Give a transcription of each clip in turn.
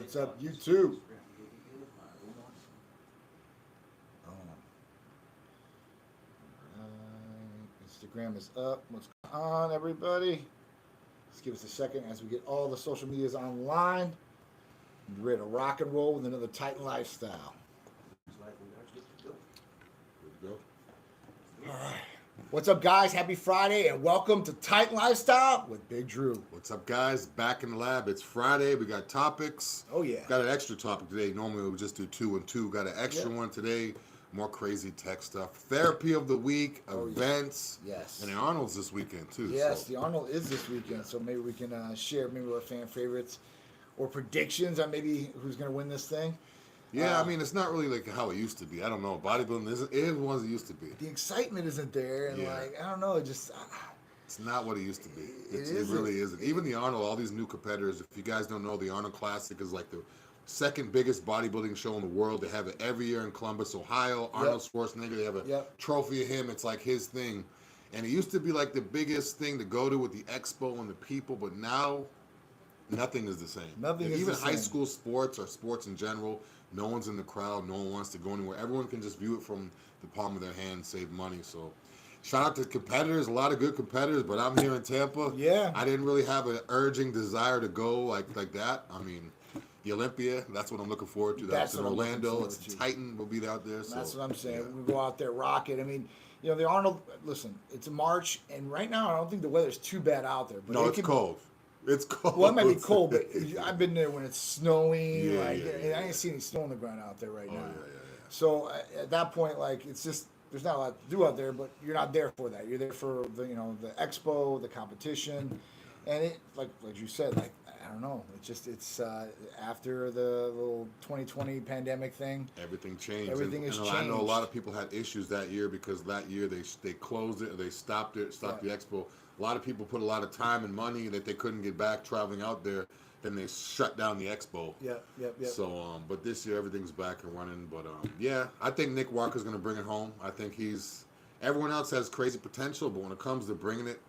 What's up, YouTube? Instagram is up. What's going on, everybody? Let's give us a second as we get all the social medias online. We're ready to rock and roll with another Titan lifestyle. All right. What's up, guys? Happy Friday and welcome to Titan Lifestyle with Big Dru. What's up, guys? Back in the lab. It's Friday. We got topics. Oh, yeah. Got an extra topic today. Normally we would just do 2 and 2. Got an extra one today. More crazy tech stuff. Therapy of the week, events. Yes. And the Arnold's this weekend, too. Yes, the Arnold is this weekend, so maybe we can share maybe our fan favorites or predictions on maybe who's going to win this thing. Yeah, I mean, it's not really like how it used to be. I don't know. Bodybuilding isn't what it used to be. The excitement isn't there, and I don't know, it just... It's not what it used to be. It really isn't. Even the Arnold, all these new competitors, if you guys don't know, the Arnold Classic is like the second biggest bodybuilding show in the world. They have it every year in Columbus, Ohio. Arnold Schwarzenegger, they have a trophy of him. It's like his thing. And it used to be like the biggest thing to go to with the expo and the people, but now nothing is the same. Even high school sports or sports in general, no one's in the crowd. No one wants to go anywhere. Everyone can just view it from the palm of their hand and save money. So shout out to competitors, a lot of good competitors, but I'm here in Tampa. Yeah. I didn't really have an urging desire to go like that. I mean, the Olympia, that's what I'm looking forward to. That's in Orlando. It's Titan will be out there. So that's what I'm saying. We go out there, rock it. I mean, you know, the Arnold, listen, it's March, and right now I don't think the weather's too bad out there. But no, it's cold. It's cold. Well, it might be cold, but I've been there when it's snowing. I ain't seen any snow on the ground out there right now. So at that point, like, it's just, there's not a lot to do out there, but you're not there for that. You're there for the, you know, the expo, the competition, and it, like you said, like, I don't know. It's after the little 2020 pandemic thing. Everything changed. Everything has changed. I know a lot of people had issues that year because that year they closed it, or they stopped the expo. A lot of people put a lot of time and money that they couldn't get back traveling out there. Then they shut down the expo. Yep. So, but this year everything's back and running. But yeah, I think Nick Walker's going to bring it home. I think everyone else has crazy potential, but when it comes to bringing it,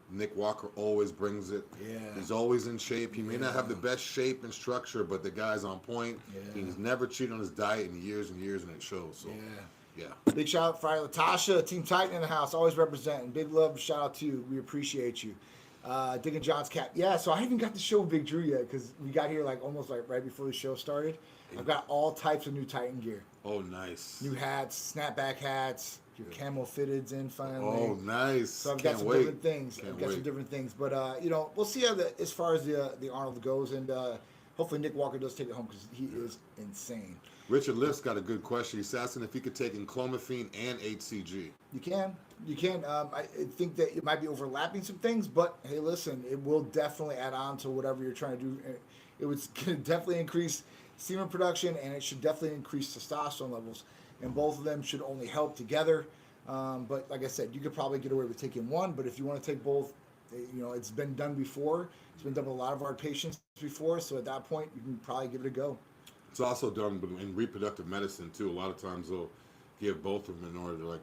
Nick Walker always brings it. Yeah. He's always in shape. He may not have the best shape and structure, but the guy's on point. Yeah. He's never cheated on his diet in years and years, and it shows. So, yeah. Big shout out Friday Latasha, Team Titan in the house, always representing. Big love, shout out to you. We appreciate you. Digging John's cap. Yeah, so I haven't got to show Big Dru yet because we got here like almost like right before the show started. I've got all types of new Titan gear. Oh, nice. New hats, snapback hats. Your camo fitteds in finally. Oh, nice. So I've got some different things. But you know, we'll see how as far as the Arnold goes, and hopefully Nick Walker does take it home because he is insane. Richard Lift's got a good question. He's asking if he could take enclomiphene and HCG. You can. I think that it might be overlapping some things, but hey, listen, it will definitely add on to whatever you're trying to do. It was going to definitely increase semen production, and it should definitely increase testosterone levels. And both of them should only help together. But like I said, you could probably get away with taking one. But if you want to take both, you know, it's been done before. It's been done with a lot of our patients before. So at that point, you can probably give it a go. It's also done in reproductive medicine too. A lot of times they'll give both of them in order to like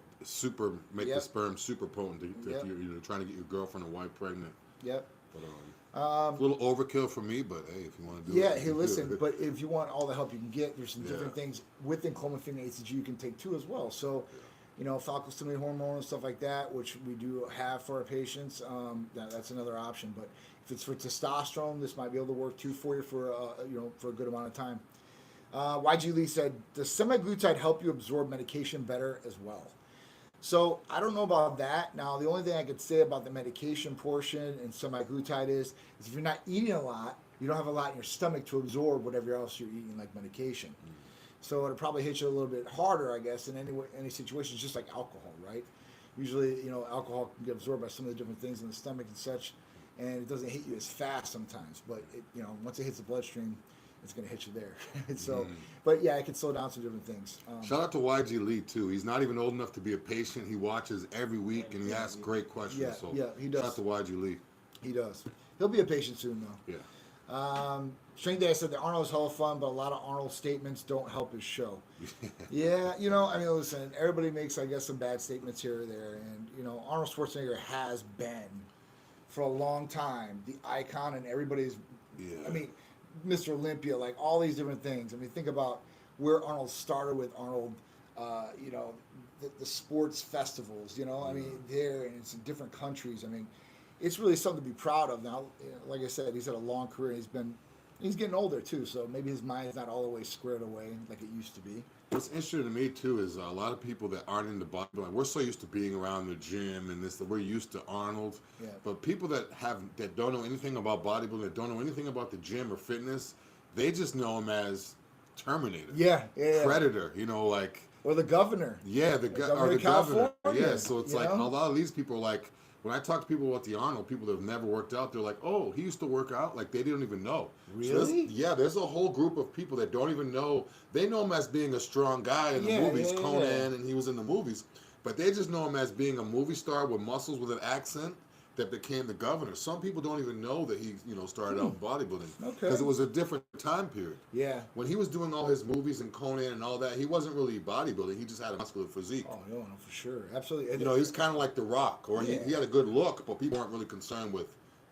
make the sperm super potent if you're trying to get your girlfriend or wife pregnant. Yep. But a little overkill for me, but hey, if you want to do it. Yeah, hey, listen, but if you want all the help you can get, there's some different things with enclomiphene and HCG you can take too as well. So, you know, follicle-stimulating hormone and stuff like that, which we do have for our patients, that's another option. But if it's for testosterone, this might be able to work too for you for a good amount of time. YG Lee said, does semaglutide help you absorb medication better as well? So I don't know about that. Now, the only thing I could say about the medication portion and semaglutide is if you're not eating a lot, you don't have a lot in your stomach to absorb whatever else you're eating, like medication. So it'll probably hit you a little bit harder, I guess, in any situation, just like alcohol, right? Usually, you know, alcohol can get absorbed by some of the different things in the stomach and such, and it doesn't hit you as fast sometimes. But, once it hits the bloodstream, it's going to hit you there. So, but yeah, it can slow down some different things. Shout out to YG Lee too. He's not even old enough to be a patient. He watches every week and he asks great questions. Yeah, he does. Shout out to YG Lee. He does. He'll be a patient soon though. Yeah. Strange Day said that Arnold's hella fun, but a lot of Arnold statements don't help his show. Yeah, listen, everybody makes, I guess, some bad statements here or there, and Arnold Schwarzenegger has been for a long time the icon, and everybody's. Yeah. I mean, Mr. Olympia, like all these different things. I mean, think about where Arnold started with Arnold, you know, the sports festivals, you know, I mean, there, and it's in different countries. I mean, it's really something to be proud of. Now, you know, like I said, he's had a long career. He's getting older too, so maybe his mind's not all the way squared away like it used to be. What's interesting to me too is a lot of people that aren't into bodybuilding. We're so used to being around the gym and this, that we're used to Arnold. Yeah. But people that don't know anything about bodybuilding, that don't know anything about the gym or fitness, they just know him as Terminator. Yeah. Predator. You know, like. Or the governor. Yeah, the governor. California. Yeah, so it's like know? a lot of these people are like. When I talk to people about the Arnold, people that have never worked out, they're like, "Oh, he used to work out." Like they don't even know. Really? So there's a whole group of people that don't even know. They know him as being a strong guy in the movies, Conan, and he was in the movies. But they just know him as being a movie star with muscles, with an accent, that became the governor. Some people don't even know that he, started out bodybuilding because it was a different time period. Yeah. When he was doing all his movies and Conan and all that, he wasn't really bodybuilding. He just had a muscular physique. Oh no, for sure, absolutely. He's kind of like The Rock, or he had a good look, but people weren't really concerned with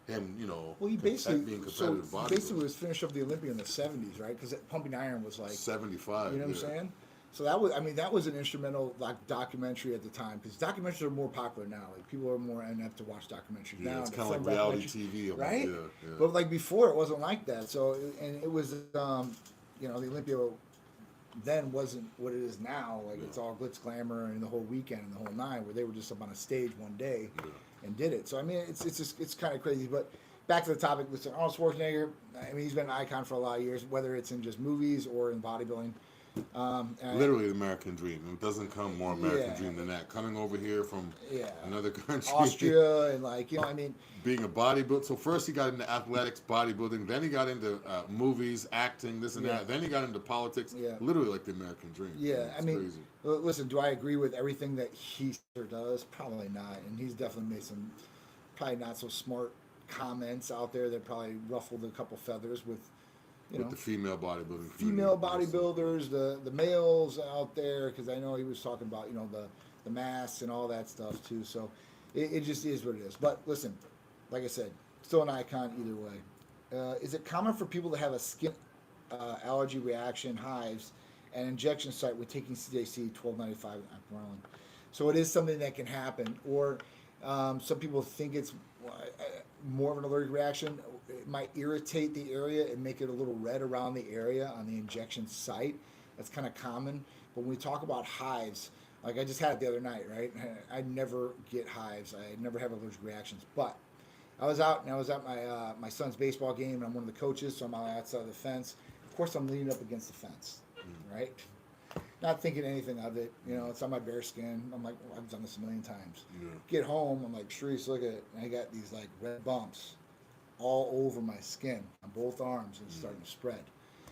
him. Well, he basically being competitive bodybuilding. Basically was finished up the Olympia in the '70s, right? Because Pumping Iron was like 75. You know what I'm saying? So that was an instrumental documentary at the time, because documentaries are more popular now. Like people are more inept to watch documentaries now. It's kind of like reality TV, right? Yeah. But like before, it wasn't like that. So and it was, the Olympia then wasn't what it is now. Like it's all glitz, glamour, and the whole weekend and the whole nine, where they were just up on a stage one day and did it. So I mean, it's kind of crazy. But back to the topic, listen, Arnold Schwarzenegger. I mean, he's been an icon for a lot of years, whether it's in just movies or in bodybuilding. Literally the American dream. It doesn't come more American dream than that. Coming over here from another country, Austria, and being a bodybuilder. So first he got into athletics, bodybuilding. Then he got into movies, acting, this and that. Then he got into politics. Yeah. Literally like the American dream. Yeah, it's crazy. Listen, do I agree with everything that he does? Probably not. And he's definitely made some probably not so smart comments out there that probably ruffled a couple feathers with. With the female bodybuilding. Female bodybuilders, the males out there, because I know he was talking about, the masks and all that stuff too. So it just is what it is. But listen, like I said, still an icon either way. Is it common for people to have a skin allergy reaction, hives, and injection site with taking CJC 1295 and Aquarelin? So it is something that can happen. Or some people think it's more of an allergic reaction. It might irritate the area and make it a little red around the area on the injection site. That's kind of common. But when we talk about hives, like I just had it the other night, right? I never get hives. I never have allergic reactions. But I was out, and I was at my son's baseball game, and I'm one of the coaches, so I'm on the outside of the fence. Of course, I'm leaning up against the fence, right? Not thinking anything of it. It's on my bare skin. I'm like, I've done this a million times. Yeah. Get home, I'm like, Sharice, look at it. And I got these like red bumps all over my skin on both arms, and it's starting to spread.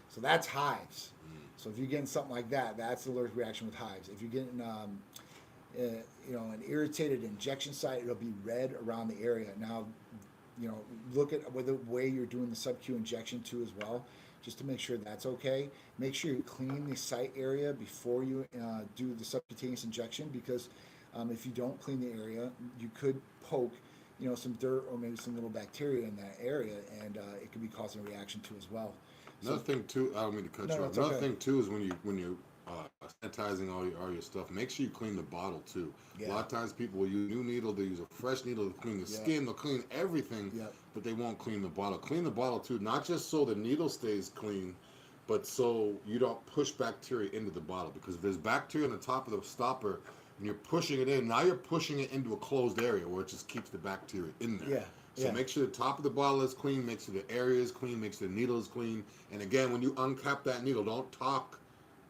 So that's hives. So if you're getting something like that, that's the allergic reaction with hives. If you're getting an irritated injection site, it'll be red around the area. Now, look at the way you're doing the sub-Q injection too as well, just to make sure that's okay. Make sure you clean the site area before you do the subcutaneous injection, because if you don't clean the area, you could poke some dirt or maybe some little bacteria in that area, and it could be causing a reaction too as well. Another thing too, I don't mean to cut you off. Another thing too is when you're sanitizing all your stuff, make sure you clean the bottle too. Yeah. A lot of times people will use a new needle, they use a fresh needle to clean the skin, they'll clean everything, but they won't clean the bottle. Clean the bottle too, not just so the needle stays clean, but so you don't push bacteria into the bottle, because if there's bacteria on the top of the stopper and you're pushing it in, now you're pushing it into a closed area where it just keeps the bacteria in there. Yeah. So make sure the top of the bottle is clean, make sure the area is clean, make sure the needle is clean. And again, when you uncap that needle, don't talk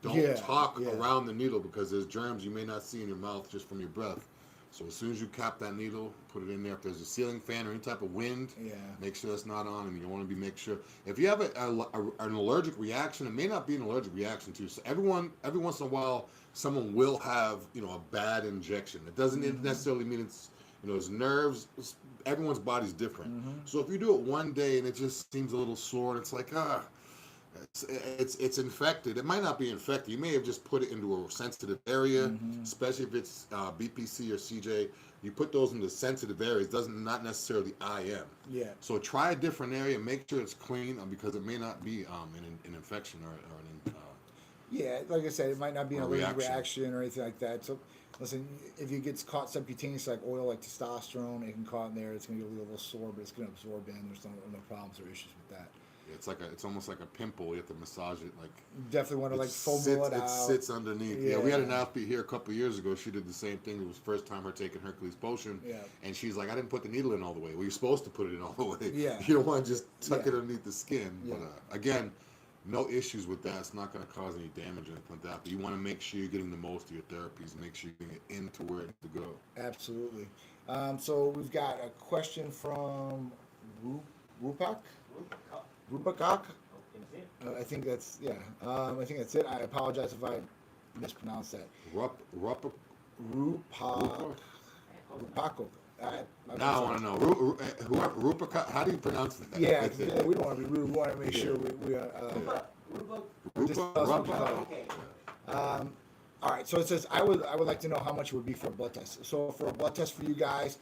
around the needle, because there's germs you may not see in your mouth just from your breath. So as soon as you cap that needle, put it in there. If there's a ceiling fan or any type of wind, make sure it's not on, and you want to make sure. If you have an allergic reaction, it may not be an allergic reaction to. So every once in a while, someone will have a bad injection. It doesn't necessarily mean it's it's nerves. Everyone's body's different. So if you do it one day and it just seems a little sore, and it's like It's infected. It might not be infected. You may have just put it into a sensitive area, especially if it's BPC or CJ. You put those into sensitive areas. Doesn't not necessarily IM. Yeah. So try a different area. Make sure it's clean because it may not be an infection or an yeah, like I said, it might not be an allergic reaction. reaction or anything like that. So, listen, if it gets caught subcutaneous, like oil, like testosterone, it can caught in there. It's going to get a little sore, but it's going to absorb in. There's no problems or issues with that. It's almost like a pimple. You have to massage it like. You definitely want to foam it out. It sits underneath. Yeah, we had an athlete here a couple of years ago. She did the same thing. It was the first time her taking Hercules potion. Yeah. And she's like, I didn't put the needle in all the way. Well, you're supposed to put it in all the way. Yeah. You don't want to just tuck it underneath the skin. Yeah. But again, no issues with that. It's not going to cause any damage or anything like that. But you want to make sure you're getting the most of your therapies. Make sure you're getting it into where it needs to go. Absolutely. So we've got a question from Rupak. I think that's I think that's it. I apologize if I mispronounced that. Rupako. Now I want to know. Rupaka, how do you pronounce that? Yeah, we don't want to be rude. We want to make sure we all right, so it says, I would like to know how much it would be for a blood test. So for a blood test for you guys,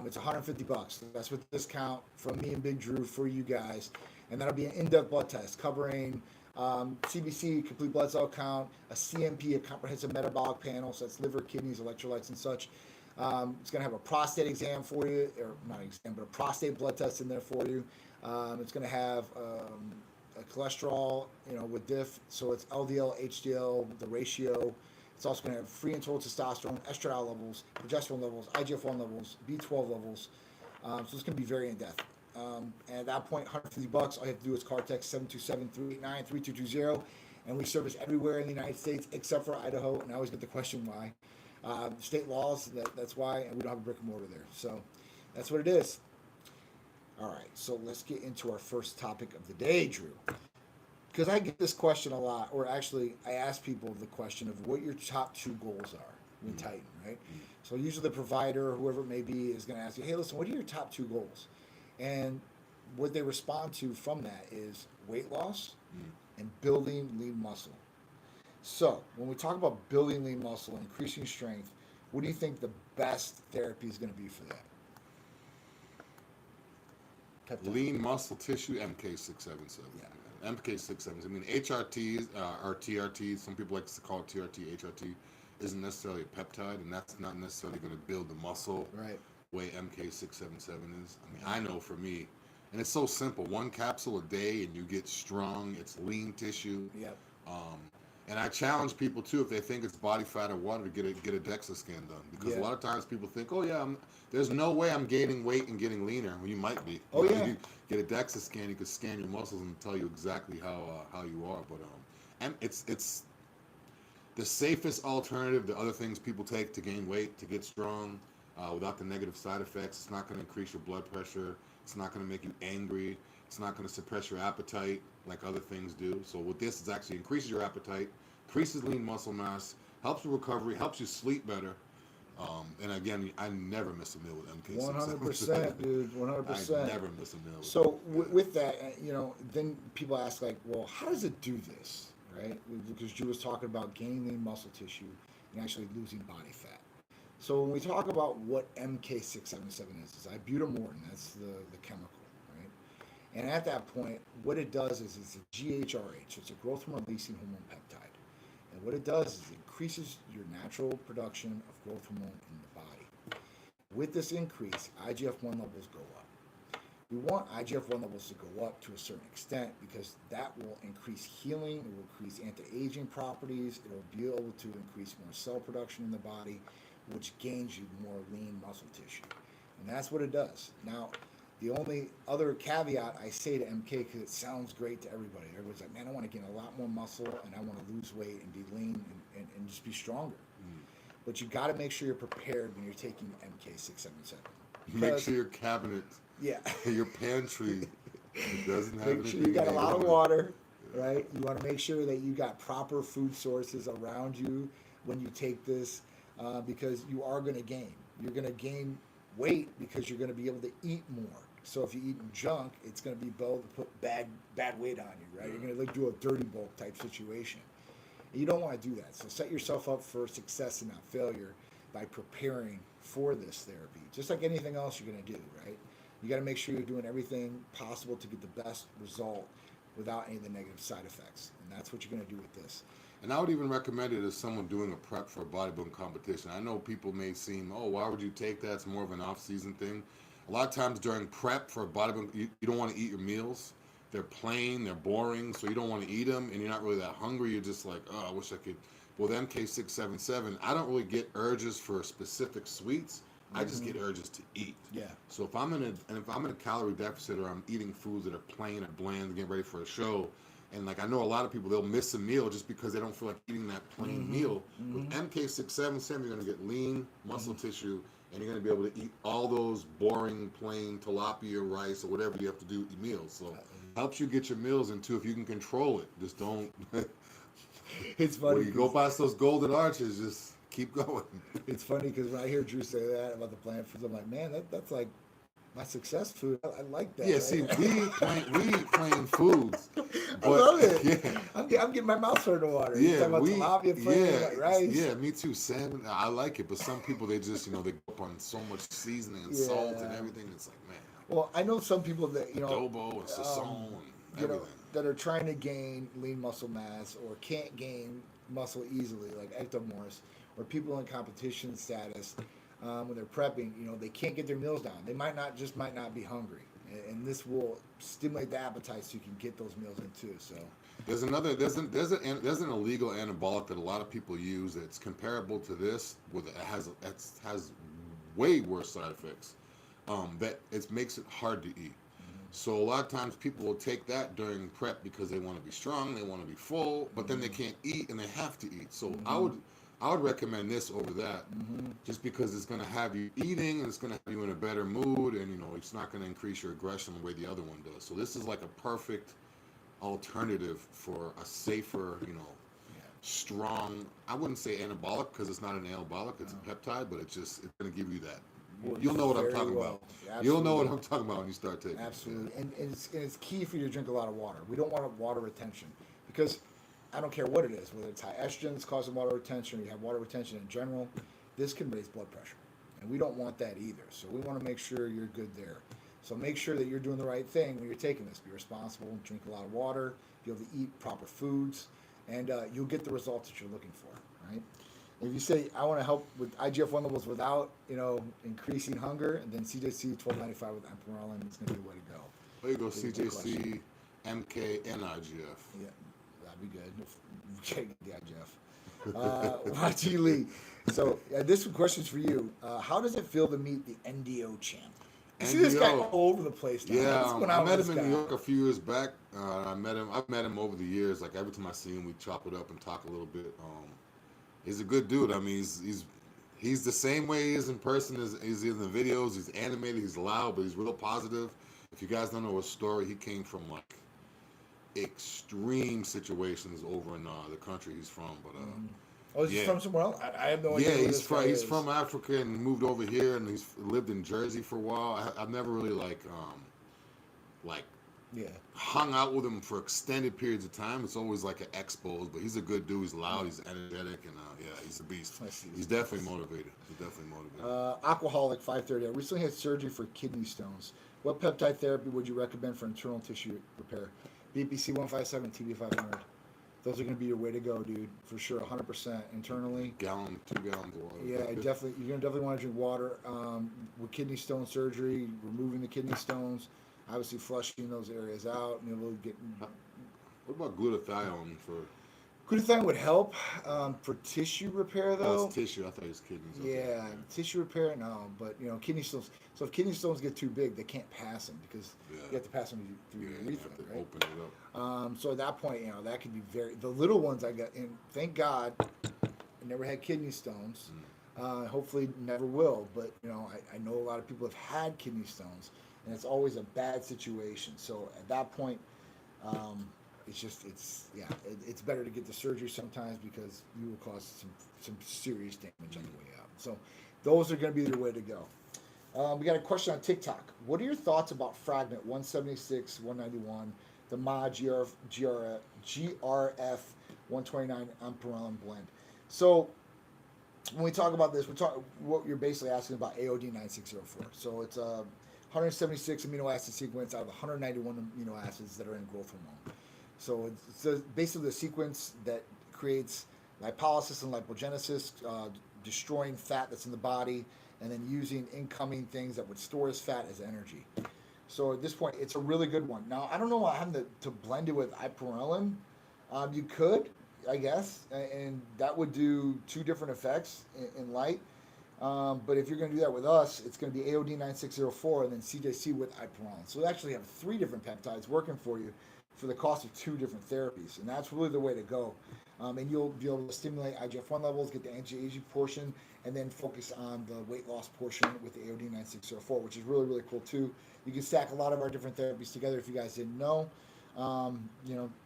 it's $150. That's with discount from me and Big Dru for you guys. And that'll be an in-depth blood test covering CBC, complete blood cell count, a CMP, a comprehensive metabolic panel, so that's liver, kidneys, electrolytes, and such. It's going to have a prostate exam for you, or not exam, but a prostate blood test in there for you. It's going to have a cholesterol, with diff, so it's LDL, HDL, the ratio. It's also going to have free and total testosterone, estradiol levels, progesterone levels, IGF-1 levels, B12 levels. So it's going to be very in-depth. And at that point, $150, all you have to do is call text 727-389-3220, and we service everywhere in the United States except for Idaho, and I always get the question why. State laws, that's why, and we don't have a brick and mortar there. So that's what it is. All right, so let's get into our first topic of the day, Dru. Because I get this question a lot, or actually I ask people the question of what your top 2 goals are with Titan, right? So usually the provider, whoever it may be, is going to ask you, hey, listen, what are your top 2 goals? And what they respond to from that is weight loss and building lean muscle. So when we talk about building lean muscle, increasing strength, what do you think the best therapy is going to be for that? Peptide. Lean muscle tissue, MK677. Yeah. MK677. I mean, HRTs or TRTs. Some people like to call it TRT, HRT. Isn't necessarily a peptide, and that's not necessarily going to build the muscle. Right. Way MK677 is. I mean, I know for me, and it's so simple. 1 capsule a day, and you get strong. It's lean tissue. Yep. And I challenge people too, if they think it's body fat or water, to get a DEXA scan done, because a lot of times people think, oh yeah, there's no way I'm gaining weight and getting leaner. Well, you might be. Oh yeah. You get a DEXA scan, you can scan your muscles and tell you exactly how you are. But and it's the safest alternative to other things people take to gain weight, to get strong, without the negative side effects. It's not going to increase your blood pressure. It's not going to make you angry. It's not going to suppress your appetite like other things do. So with this, it actually increases your appetite, increases lean muscle mass, helps with recovery, helps you sleep better. And again, I never miss a meal with MK677. 100%, dude. 100%. I never miss a meal. So with that, then people ask like, well, how does it do this, right? Because Dru was talking about gaining lean muscle tissue and actually losing body fat. So when we talk about what MK677 is, it's ibutamortin. That's the chemical. And at that point, what it does is it's a GHRH, so it's a growth hormone releasing hormone peptide. And what it does is it increases your natural production of growth hormone in the body. With this increase, IGF-1 levels go up. We want IGF-1 levels to go up to a certain extent because that will increase healing, it will increase anti-aging properties, it will be able to increase more cell production in the body, which gains you more lean muscle tissue. And that's what it does. Now, the only other caveat I say to MK, because it sounds great to everybody. Everybody's like, man, I want to gain a lot more muscle and I want to lose weight and be lean and just be stronger. But you got to make sure you're prepared when you're taking MK677. Make sure your cabinet, your pantry, doesn't have make sure you got a lot of water, right? You want to make sure that you got proper food sources around you when you take this, because you are going to gain. You're going to gain weight because you're going to be able to eat more So if you eat junk, it's going to be able to put bad weight on you, right? You're going to like do a dirty bulk type situation. And you don't want to do that. So set yourself up for success and not failure by preparing for this therapy. Just like anything else you're going to do, right? You got to make sure you're doing everything possible to get the best result without any of the negative side effects. And that's what you're going to do with this. And I would even recommend it as someone doing a prep for a bodybuilding competition. I know people may seem, oh, why would you take that? It's more of an off-season thing. A lot of times during prep for a bodybuilding, you don't want to eat your meals. They're plain, they're boring, so you don't want to eat them, and you're not really that hungry. You're just like, oh, I wish I could. Well, the MK677, I don't really get urges for specific sweets. I just get urges to eat. Yeah. So if I'm in a calorie deficit or I'm eating foods that are plain or bland, getting ready for a show, and like I know a lot of people, they'll miss a meal just because they don't feel like eating that plain meal. With MK677, you're going to get lean muscle tissue, and you're going to be able to eat all those boring, plain tilapia, rice, or whatever you have to do with your meals. So helps you get your meals into if you can control it. Just don't. It's funny. When you go past those golden arches, just keep going. It's funny because when I hear Drew say that about the plant foods, I'm like, man, that's like my success food. I like that. Yeah, right? see, we eat plain foods. But, I love it. Yeah. I'm getting my mouth starting to water. Yeah, You're talking about tilapia, plain, like rice. Yeah, me too. Salmon, I like it, but some people they just they go up on so much seasoning and salt and everything. It's like, man. Well, I know some people that adobo and sazon and everything. That are trying to gain lean muscle mass or can't gain muscle easily, like ectomorphs, or people in competition status when they're prepping. They can't get their meals down. They might not be hungry, and this will stimulate the appetite so you can get those meals in too. So there's an illegal anabolic that a lot of people use that's comparable to this, with it has way worse side effects. That it makes it hard to eat. So a lot of times people will take that during prep because they want to be strong, they want to be full, but then they can't eat and they have to eat. So I would recommend this over that, just because it's going to have you eating and it's going to have you in a better mood, and it's not going to increase your aggression the way the other one does. So this is like a perfect alternative for a safer, strong. I wouldn't say anabolic because it's not an anabolic; it's a peptide, but it's going to give you that. You'll know what I'm talking about. Absolutely. You'll know what I'm talking about when you start taking it. Absolutely. And it's key for you to drink a lot of water. We don't want water retention because I don't care what it is, whether it's high estrogen that's causing water retention or you have water retention in general, this can raise blood pressure. And we don't want that either. So we want to make sure you're good there. So make sure that you're doing the right thing when you're taking this. Be responsible, drink a lot of water, be able to eat proper foods, and you'll get the results that you're looking for, right? If you say, I want to help with IGF-1 levels without, increasing hunger, and then CJC 1295 with amprenolone is going to be the way to go. There you go, CJC, MK, and IGF. Yeah, that'd be good. We can't get the IGF. YT Lee. So this question's for you. How does it feel to meet the NDO champ? You see this guy all over the place now. Yeah, I met him in New York a few years back. I've met him over the years. Like every time I see him, we chop it up and talk a little bit. He's a good dude. I mean, he's the same way he is in person as he's in the videos. He's animated, he's loud, but he's real positive. If you guys don't know his story, he came from like extreme situations over in the country he's from. But he's from somewhere else? I have no idea. Yeah, he's from Africa and moved over here, and he's lived in Jersey for a while. I've never really hung out with him for extended periods of time. It's always like an expos, but he's a good dude. He's loud, he's energetic, and he's a beast. He's definitely motivated. Aquaholic 530. I recently had surgery for kidney stones. What peptide therapy would you recommend for internal tissue repair? BPC 157, TB 500. Those are going to be your way to go, dude, for sure. 100% internally. 2 gallons of water. Yeah, you're going to definitely want to drink water. With kidney stone surgery, removing the kidney stones, obviously flushing those areas out, and we'll get. What about glutathione for? Glutathione would help for tissue repair, though. Oh, it's tissue. I thought it was kidneys. Yeah, tissue repair, no. But kidney stones. So if kidney stones get too big, they can't pass them because you have to pass them through your urethra, right? Open it up. So at that point, that could be the little ones I got. And thank God, I never had kidney stones. Hopefully, never will. But I know a lot of people have had kidney stones, and it's always a bad situation. So at that point, it's better to get the surgery sometimes because you will cause some serious damage on the way out. So those are going to be the way to go. We got a question on TikTok. What are your thoughts about Fragment 176, 191, the Ma GRF 129 Amperellin blend? So when we talk about this, what you're basically asking about AOD 9604. So it's a 176 amino acid sequence out of the 191 amino acids that are in growth hormone. So it's basically the sequence that creates lipolysis and lipogenesis, destroying fat that's in the body, and then using incoming things that would store as fat as energy. So at this point, it's a really good one. Now, I don't know why I'm having to blend it with ipamorelin. You could, I guess, and that would do two different effects in light. But if you're going to do that with us, it's going to be AOD 9604 and then CJC with ipamorelin. So we actually have 3 different peptides working for you for the cost of 2 different therapies, and that's really the way to go. And you'll be able to stimulate IGF-1 levels, get the anti-aging portion, and then focus on the weight loss portion with the AOD 9604, which is really, really cool too. You can stack a lot of our different therapies together if you guys didn't know.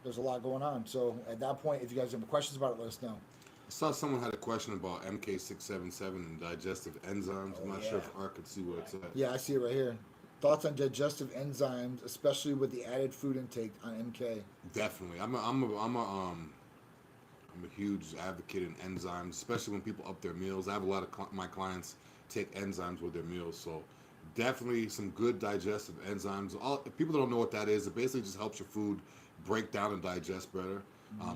There's a lot going on. So at that point, if you guys have questions about it, let us know. I saw someone had a question about MK677 and digestive enzymes. I'm not sure if Art could see where it's at. Yeah, I see it right here. Thoughts on digestive enzymes, especially with the added food intake on MK? Definitely. I'm a huge advocate in enzymes, especially when people up their meals. I have a lot of my clients take enzymes with their meals, so definitely some good digestive enzymes. If people don't know what that is, it basically just helps your food break down and digest better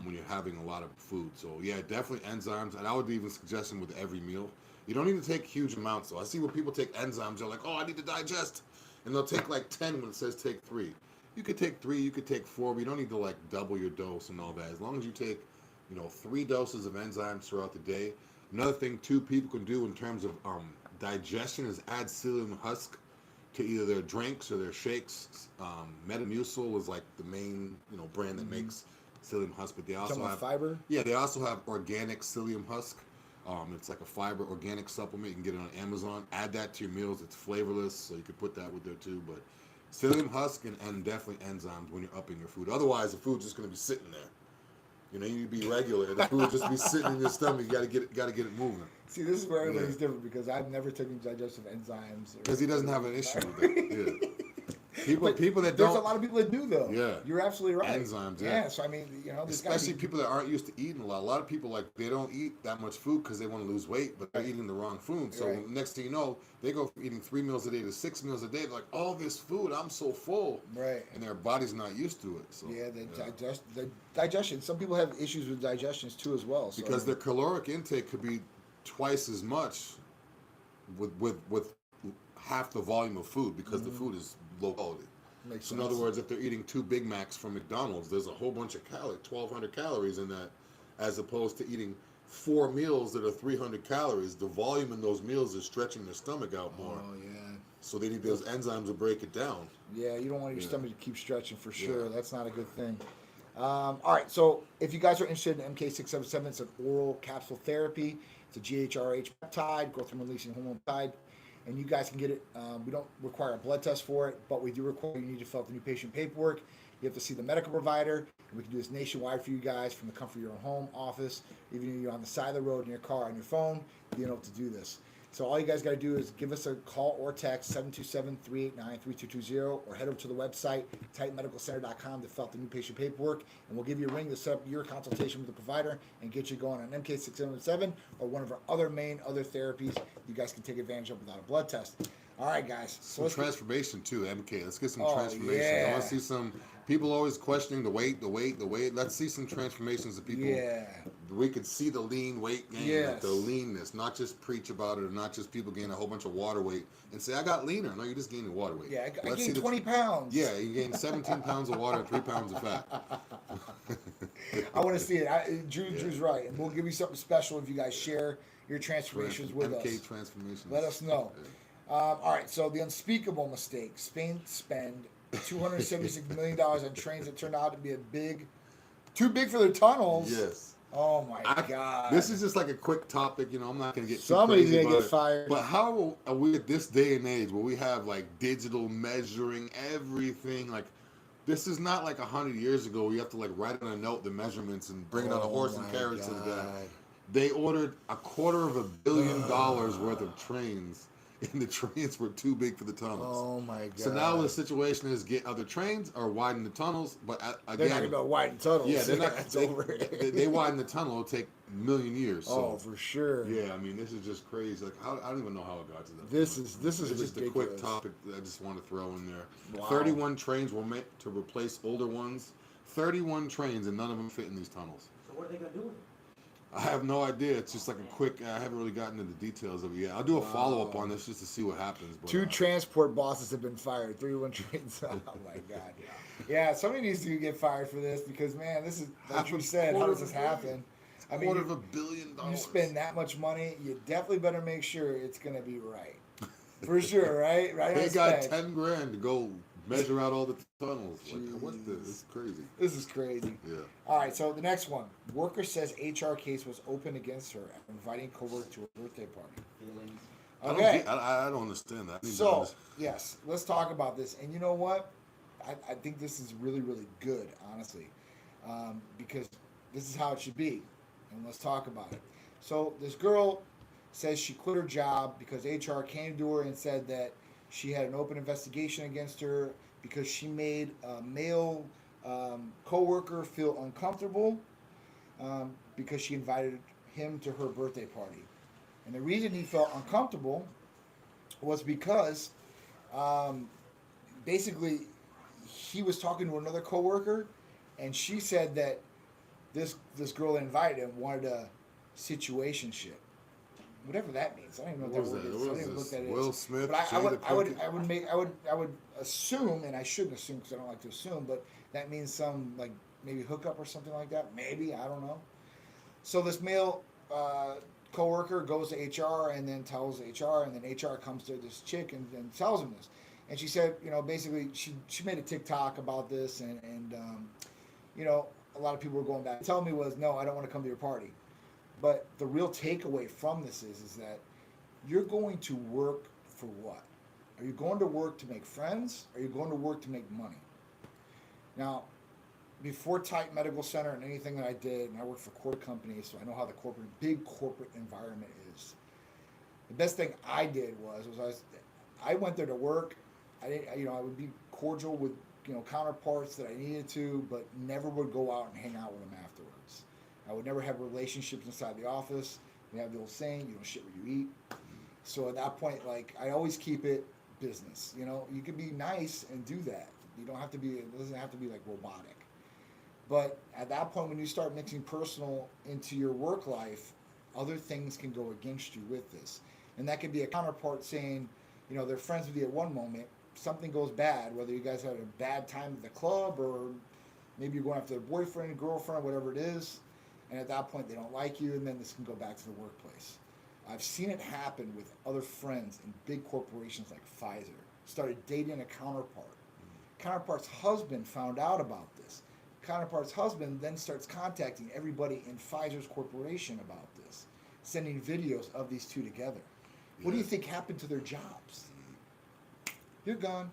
when you're having a lot of food. So yeah, definitely enzymes, and I would even suggest them with every meal. You don't need to take huge amounts. So I see when people take enzymes, they're like, oh, I need to digest, and they'll take like 10 when it says take 3. You could take 3, you could take 4, but you don't need to like double your dose and all that. As long as you take 3 doses of enzymes throughout the day. Another thing too people can do in terms of digestion is add psyllium husk to either their drinks or their shakes. Metamucil is like the main brand that makes psyllium husk, but they also have fiber. Yeah, they also have organic psyllium husk. It's like a fiber organic supplement. You can get it on Amazon. Add that to your meals. It's flavorless, so you could put that with there too. But psyllium husk and definitely enzymes when you're upping your food. Otherwise, the food's just going to be sitting there. You need to be regular. The food just be sitting in your stomach. You got to get it moving. See, this is where everybody's different because I've never taken digestive enzymes. Because he doesn't have an issue with that. Yeah. People that there's don't. a lot of people that do though. Yeah, you're absolutely right. Enzymes. Yeah. So I mean, especially people that aren't used to eating a lot. A lot of people they don't eat that much food because they want to lose weight, but they're eating the wrong food. So next thing you know, they go from eating 3 meals a day to 6 meals a day. They're like, all this food, I'm so full. Right. And their body's not used to it. So the digestion. Some people have issues with digestions too as well. So, because their caloric intake could be twice as much with half the volume of food because the food is low quality. Makes so sense. in other words, if they're eating 2 Big Macs from McDonald's, there's a whole bunch of 1,200 calories in that, as opposed to eating 4 meals that are 300 calories. The volume in those meals is stretching their stomach out more. Oh yeah. So they need those enzymes to break it down. Yeah, you don't want your stomach to keep stretching for sure. Yeah. That's not a good thing. All right, so if you guys are interested in MK677, it's an oral capsule therapy. It's a GHRH peptide, growth hormone releasing hormone peptide. And you guys can get it. We don't require a blood test for it, but we do require you need to fill out the new patient paperwork. You have to see the medical provider, and we can do this nationwide for you guys from the comfort of your own home, office, even if you're on the side of the road in your car, on your phone, you know to do this. So all you guys got to do is give us a call or text 727-389-3220 or head over to the website titanmedicalcenter.com to fill out the new patient paperwork, and we'll give you a ring to set up your consultation with the provider and get you going on MK677 or one of our other therapies you guys can take advantage of without a blood test. All right, guys. So transformation too, MK. Let's get some transformations. I want to see some people always questioning the weight. Let's see some transformations of people. Yeah. We could see the lean weight gain, like the leanness, not just preach about it, or not just people gain a whole bunch of water weight and say, I got leaner. No, you're just gaining water weight. Yeah, I gained 20 pounds. Yeah, you gained 17 pounds of water and 3 pounds of fat. I want to see it. Drew's right. And we'll give you something special if you guys share your transformations with us. MK transformations. Let us know. Yeah. All right, so the Unspeakable Mistake. Spain spend $276 million on trains that turned out to be too big for their tunnels. Yes. Oh my God. This is just like a quick topic, I'm not going to get Somebody's too crazy going to get fired. But how are we at this day and age where we have like digital measuring everything? Like, this is not like 100 years ago where you have to like write on a note the measurements and bring it on a horse and carriage to the guy. They ordered $250 million worth of trains and the trains were too big for the tunnels. Oh my god! So now the situation is get other trains or widen the tunnels. But again, they're not gonna go widen tunnels. Yeah, they're not. That's over. They widen the tunnel. It'll take a million years. So. Oh, for sure. Yeah, I mean, this is just crazy. Like, I don't even know how it got to that. This is It's just a quick ridiculous. topic that I just want to throw in there. Wow. 31 trains were meant to replace older ones. 31 trains, and none of them fit in these tunnels. So what are they gonna do with it? I have no idea. It's just like a quick. I haven't really gotten into the details of it yet. I'll do a follow up on this just to see what happens. But, 2 transport bosses have been fired. 31 trains. Oh my god. Yeah, somebody needs to get fired for this because man, this is like you said. How does this happen? I mean, $250 million. you spend that much money, you definitely better make sure it's gonna be right. For sure, right? Right. They on got spec. $10,000 to go measure out all the tunnels. Like, what's this? It's crazy. This is crazy. Yeah. All right, so the next one. Worker says HR case was opened against her after inviting coworker to a birthday party. Feelings. Okay. I don't understand that. So, yes, let's talk about this. And you know what? I think this is really, really good, honestly, because this is how it should be. And let's talk about it. So this girl says she quit her job because HR came to her and said that she had an open investigation against her because she made a male coworker feel uncomfortable because she invited him to her birthday party. And the reason he felt uncomfortable was because basically he was talking to another coworker and she said that this girl that invited him wanted a situationship. Whatever that means. I don't even know what that word is. I don't even know what that is. Will Smith. But I would assume, and I shouldn't assume because I don't like to assume, but that means some like maybe hookup or something like that. Maybe, I don't know. So this male coworker goes to HR and then tells HR, and then HR comes to this chick and tells him this. And she said, you know, basically she made a TikTok about this, and you know, a lot of people were going back. Telling me was, no, I don't want to come to your party. But the real takeaway from this is that you're going to work for what? Are you going to work to make friends? Or are you going to work to make money? Now, before Tight Medical Center and anything that I did, and I worked for corporate companies, so I know how the big corporate environment is. The best thing I did was I went there to work. I would be cordial with counterparts that I needed to, but never would go out and hang out with them afterwards. I would never have relationships inside the office. We have the old saying, you don't shit where you eat. So at that point, like, I always keep it business. You know, you can be nice and do that. You don't have to be, it doesn't have to be like robotic. But at that point, when you start mixing personal into your work life, other things can go against you with this. And that could be a counterpart saying, you know, they're friends with you at one moment, something goes bad, whether you guys had a bad time at the club or maybe you're going after their boyfriend, girlfriend, whatever it is. And at that point, they don't like you, and then this can go back to the workplace. I've seen it happen with other friends in big corporations like Pfizer. Started dating a counterpart. Counterpart's husband found out about this. Counterpart's husband then starts contacting everybody in Pfizer's corporation about this, sending videos of these two together. What do you think happened to their jobs? You're gone.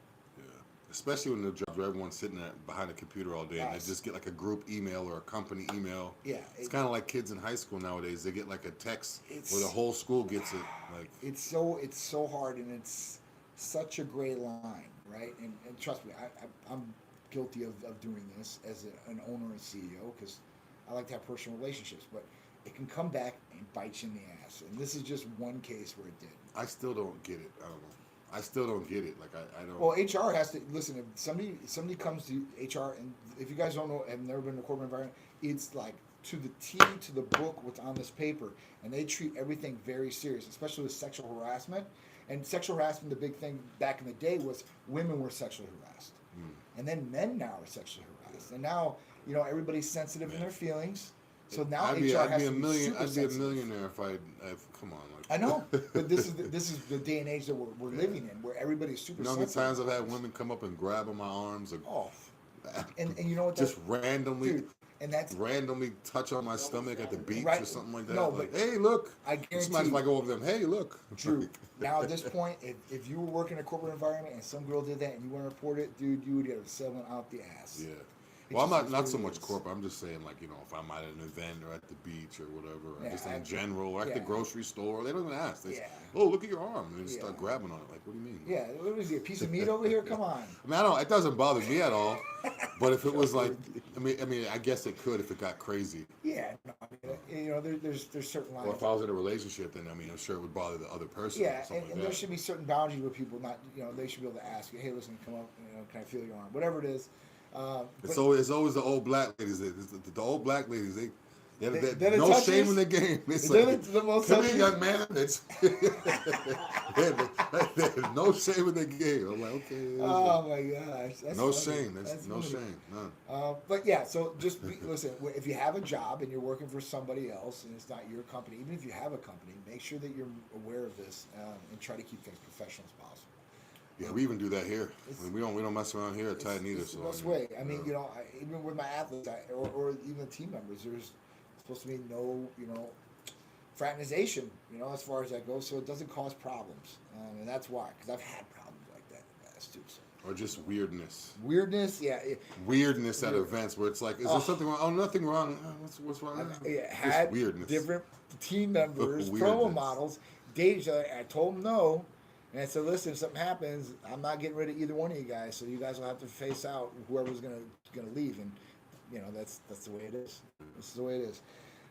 Especially when the jobs where everyone's sitting behind a computer all day and they just get like a group email or a company email. Yeah. It's kind of like kids in high school nowadays. They get like a text where the whole school gets it. Like it's so hard, and it's such a gray line, right? And trust me, I'm guilty of doing this as an owner and CEO because I like to have personal relationships, but it can come back and bite you in the ass. And this is just one case where it did. I still don't get it. I don't know. I still don't get it. Like I don't. Well, HR has to listen. If somebody comes to HR, and if you guys don't know, have never been in a corporate environment, it's like to the T, to the book, what's on this paper, and they treat everything very serious, especially with sexual harassment. And sexual harassment, the big thing back in the day was women were sexually harassed, and then men now are sexually harassed, and now everybody's sensitive in their feelings. So now I'd HR has be to be super I'd be a sensitive. millionaire if come on. Like, I know, but this is the day and age that we're living in, where everybody's super you know how many sensitive. times I've had women come up and grab on my arms and and you know what? just randomly, dude, and that's randomly touch on my stomach at the beach or something like that. No, like, but hey, look. I guarantee Sometimes if I go over them, hey, look. Drew, now at this point, if you were working in a corporate environment and some girl did that and you want to report it, dude, you would get a 7 out the ass. Yeah. Well, I'm not so much corporate. I'm just saying, like, you know, if I'm at an event or at the beach or whatever, or just in general, or at the grocery store, they don't even ask. They say, oh, look at your arm, and they just start grabbing on it. Like, what do you mean? Yeah, what is it? A piece of meat over here? Come on. I mean, it doesn't bother me at all. But if it was like, I mean, I guess it could if it got crazy. Yeah, no, I mean, you know, there's certain lines. Or if I was in a relationship, then I mean, I'm sure it would bother the other person. Yeah, or and there should be certain boundaries where people not, you know, they should be able to ask you, hey, listen, come up, you know, can I feel your arm? Whatever it is. It's always the old black ladies. The old black ladies. They no touches, shame in the game. It's like, the most come here, young man. It's no shame in the game. I'm like, okay. Oh my gosh, that's no funny. shame. That's no shame. None. But yeah, so just listen. If you have a job and you're working for somebody else and it's not your company, even if you have a company, make sure that you're aware of this and try to keep things professional as possible. Yeah, we even do that here. I mean, we don't mess around here at Titan either. It's the best way. I mean, you know, even with my athletes or even team members, there's supposed to be no, you know, fraternization, you know, as far as that goes, so it doesn't cause problems, and that's why, because I've had problems like that in the past too. So. Or just weirdness. Weirdness, yeah. Weirdness at events where it's like, is there something wrong? Oh, nothing wrong. What's wrong? Had weirdness. Different team members, promo models, date each other. I told them no. And I said, listen, if something happens, I'm not getting rid of either one of you guys, so you guys will have to face out whoever's gonna leave, and you know that's the way it is. This is the way it is.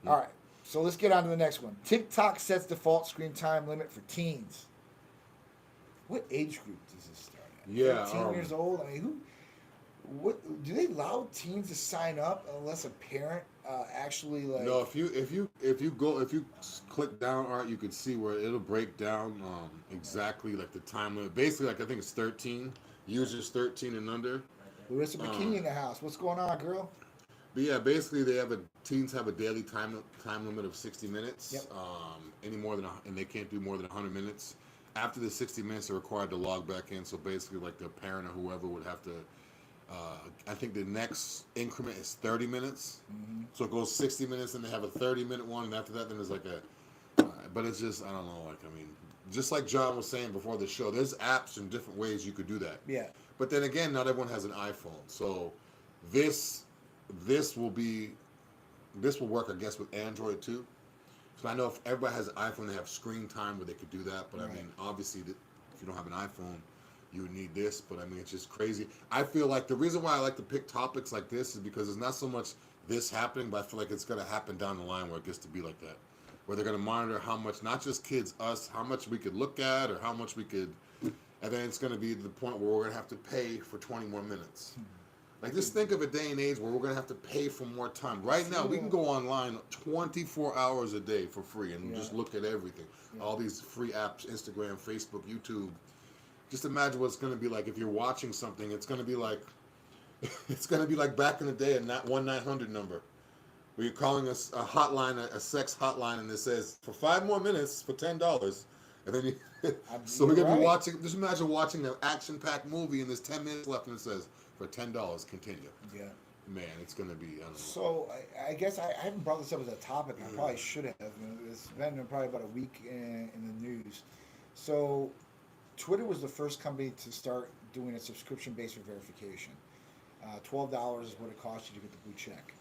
All right, so let's get on to the next one. TikTok sets default screen time limit for teens. What age group does this start at? Yeah, 15 years old. I mean, what do they allow teens to sign up unless a parent actually like? No, if you click down, Art, you can see where it'll break down exactly like the time limit. Basically, like I think it's 13 users, 13 and under. There's a bikini in the house. What's going on, girl? But yeah, basically teens have a daily time limit of 60 minutes. Yep. And they can't do more than 100 minutes. After the 60 minutes, they're required to log back in. So basically, like the parent or whoever would have to. I think the next increment is 30 minutes. Mm-hmm. So it goes 60 minutes, and they have a 30-minute one, and after that, then there's like but it's just, I don't know, like, I mean, just like John was saying before the show, there's apps and different ways you could do that. Yeah. But then again, not everyone has an iPhone. So this will work, I guess, with Android too. So I know if everybody has an iPhone, they have screen time where they could do that. But right. I mean, obviously, if you don't have an iPhone, you would need this, but I mean, it's just crazy. I feel like the reason why I like to pick topics like this is because it's not so much this happening, but I feel like it's going to happen down the line where it gets to be like that. Where they're going to monitor how much, not just kids, us, how much we could look at or how much we could, and then it's going to be to the point where we're going to have to pay for 20 more minutes. Like, just think of a day and age where we're going to have to pay for more time. Right now, we can go online 24 hours a day for free and just look at everything. Yeah. All these free apps, Instagram, Facebook, YouTube. Just imagine what it's going to be like if you're watching something. It's going to be like back in the day, a 1-900 number, where you're calling us a hotline, a sex hotline, and it says for 5 more minutes for $10, and then so we're gonna be watching. Just imagine watching an action-packed movie, and there's 10 minutes left, and it says for $10, continue. Yeah. Man, it's gonna be. I don't know. So I guess I haven't brought this up as a topic. I probably should have. It's been probably about a week in the news. So Twitter was the first company to start doing a subscription-based verification. $12 is what it costs you to get the blue check.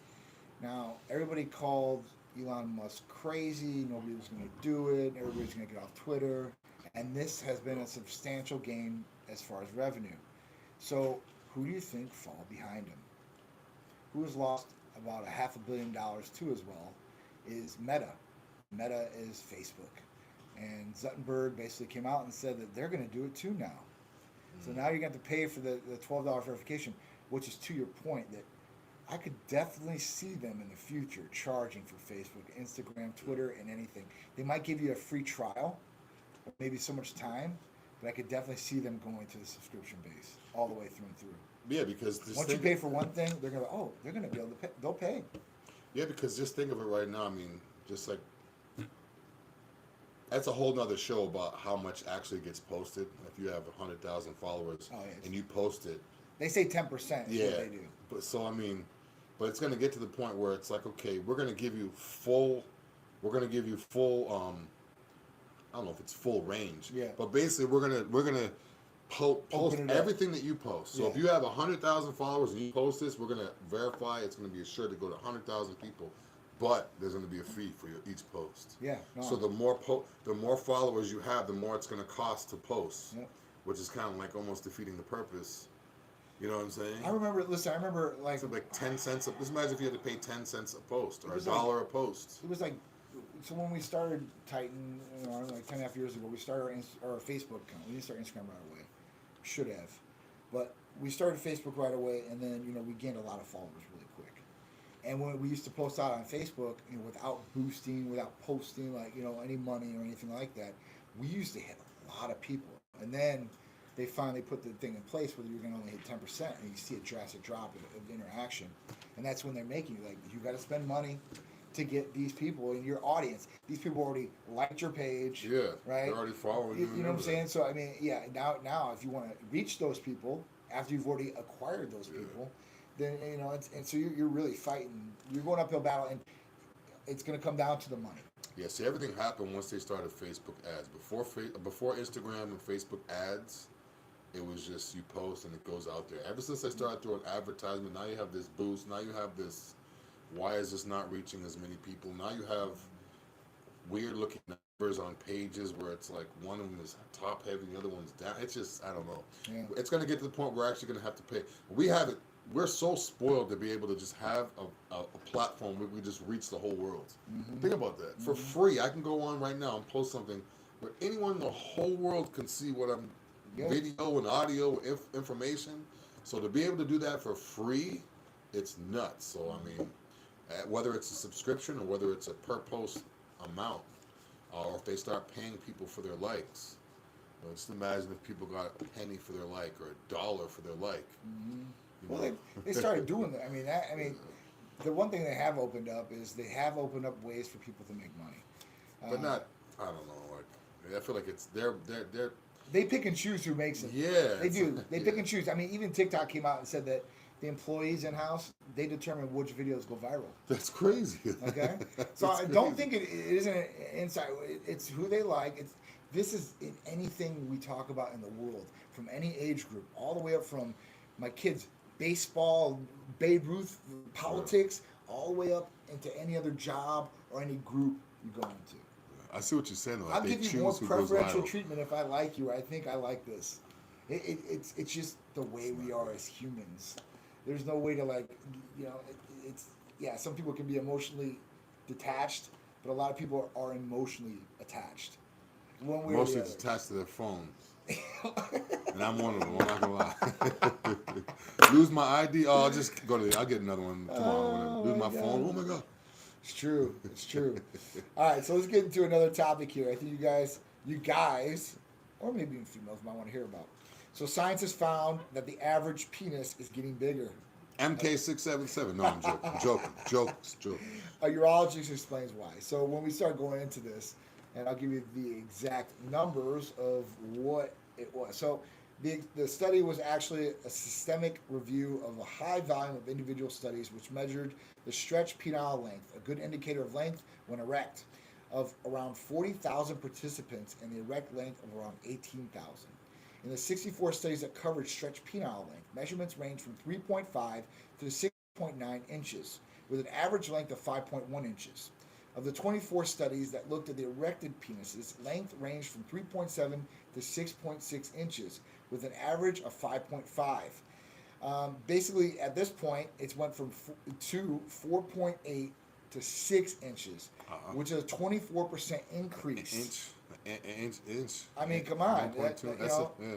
Now, everybody called Elon Musk crazy. Nobody was going to do it. Everybody's going to get off Twitter. And this has been a substantial gain as far as revenue. So who do you think fall behind him? Who has lost about $500 million too as well is Meta. Meta is Facebook. And Zuckerberg basically came out and said that they're going to do it too now. So now you're going to have to pay for the $12 verification, which is to your point that I could definitely see them in the future charging for Facebook, Instagram, Twitter, and anything. They might give you a free trial, maybe so much time, but I could definitely see them going to the subscription base all the way through and through. Yeah, because once you pay for one thing, they're going to they're going to be able to pay. They'll pay. Yeah, because just think of it right now. I mean, just like that's a whole nother show about how much actually gets posted. If you have 100,000 followers and you post it, they say 10% is what they do. But so I mean, but it's going to get to the point where it's like, okay, we're going to give you full. I don't know if it's full range. Yeah. But basically, we're gonna post everything that you post. So if you have 100,000 followers and you post this, we're gonna verify. It's gonna be assured to go to 100,000 people, but there's gonna be a fee for each post. Yeah. No. So the more followers you have, the more it's gonna cost to post, which is kind of like almost defeating the purpose. You know what I'm saying? I remember like so like 10 cents. Just imagine if you had to pay 10 cents a post or $1 a post. It was like, so when we started Titan, like 10.5 years ago, we started our Facebook account. We didn't start Instagram right away. Should have, but we started Facebook right away, and then we gained a lot of followers really quick. And when we used to post out on Facebook, without boosting, without posting like any money or anything like that, we used to hit a lot of people. And then they finally put the thing in place where you're going to only hit 10%, and you see a drastic drop of interaction. And that's when they're making you you got to spend money to get these people in your audience. These people already liked your page. Yeah, right? They're already following you. You know what I'm saying? So, I mean, now if you want to reach those people, after you've already acquired those people, then, and so you're really fighting. You're going uphill battle, and it's going to come down to the money. Yeah, see, everything happened once they started Facebook ads. Before Instagram and Facebook ads, it was just you post and it goes out there. Ever since they started throwing advertisement, now you have this boost. Now you have this, why is this not reaching as many people? Now you have weird looking numbers on pages where it's like one of them is top heavy, the other one's down. It's just, I don't know. Yeah. It's going to get to the point where we're actually going to have to pay. We have it. We're so spoiled to be able to just have a platform where we just reach the whole world. Mm-hmm. Think about that. Mm-hmm. For free, I can go on right now and post something where anyone in the whole world can see what I'm video and audio information. So to be able to do that for free, it's nuts. So I mean, whether it's a subscription or whether it's a per post amount, or if they start paying people for their likes, just imagine if people got a penny for their like or $1 for their like. Mm-hmm. Well, they started doing that. I mean, the one thing they have opened up is they have opened up ways for people to make money. But not, I don't know. Like, I feel like it's they're. They pick and choose who makes it. Yeah, they do. They pick and choose. I mean, even TikTok came out and said that the employees in house, they determine which videos go viral. That's crazy. Okay, so I don't think it isn't an insight. It's who they like. This is in anything we talk about in the world, from any age group, all the way up from my kids' baseball, Babe Ruth, politics, all the way up into any other job or any group you go into. I see what you're saying. I'll give you more preferential treatment if I like you. I think I like this. It's just the way we are as humans. There's no way to some people can be emotionally detached, but a lot of people are emotionally attached. One way Mostly attached to their phones. And I'm one of them, I'm not gonna lie. Lose my ID, I'll just I'll get another one tomorrow. Lose my phone, oh my God. It's true. All right, so let's get into another topic here. I think you guys, or maybe even females, might want to hear about. So science has found that the average penis is getting bigger. MK677. No, I'm joking. Joking. A urologist explains why. So when we start going into this, and I'll give you the exact numbers of what it was. So the study was actually a systemic review of a high volume of individual studies which measured the stretch penile length, a good indicator of length when erect, of around 40,000 participants and the erect length of around 18,000. In the 64 studies that covered stretch penile length, measurements range from 3.5 to 6.9 inches, with an average length of 5.1 inches. Of the 24 studies that looked at the erected penises, length ranged from 3.7 to 6.6 inches, with an average of 5.5. Basically, at this point, it's went from 4.8 to 6 inches, which is a 24% increase. Inch. I mean, come on.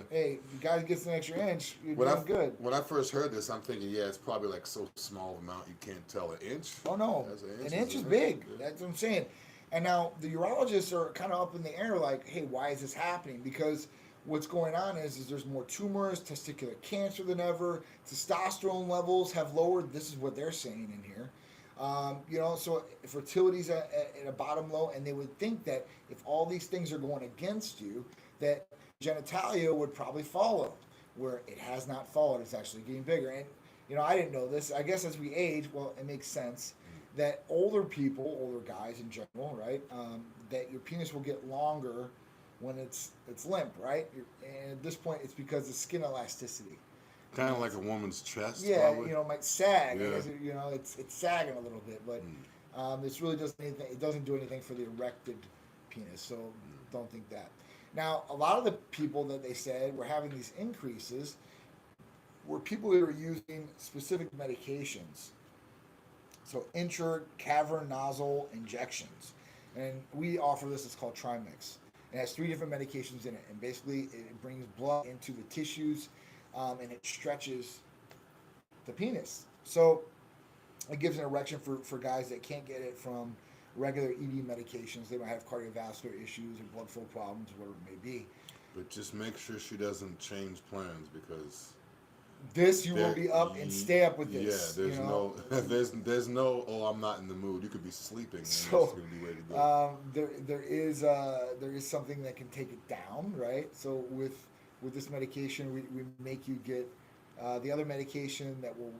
Hey, you guys get an extra inch, you're doing good. When I first heard this, I'm thinking, it's probably like so small amount you can't tell an inch. Oh, no. An inch is big. That's what I'm saying. And now the urologists are kind of up in the air like, hey, why is this happening? Because what's going on is there's more tumors, testicular cancer than ever, testosterone levels have lowered. This is what they're saying in here. So fertility's at a bottom low, and they would think that if all these things are going against you, that genitalia would probably follow, where it has not followed. It's actually getting bigger. And, I didn't know this. I guess as we age, well, it makes sense that older guys in general, right, that your penis will get longer when it's limp, right? And at this point, it's because of skin elasticity. Kind of like a woman's chest. Yeah, probably. it might sag. Yeah. You know, it's sagging a little bit, but this really doesn't anything. It doesn't do anything for the erected penis. So don't think that. Now, a lot of the people that they said were having these increases were people who were using specific medications. So intracavernosal injections, and we offer this. It's called Trimix. It has 3 different medications in it, and basically it brings blood into the tissues. And it stretches the penis. So it gives an erection for guys that can't get it from regular ED medications. They might have cardiovascular issues or blood flow problems, whatever it may be. But just make sure she doesn't change plans, because this you will be up and stay up with this. Yeah, there's no there's no, oh, I'm not in the mood. You could be sleeping and So it's gonna be ready to go. there is something that can take it down, right? So with this medication, we make you get the other medication that will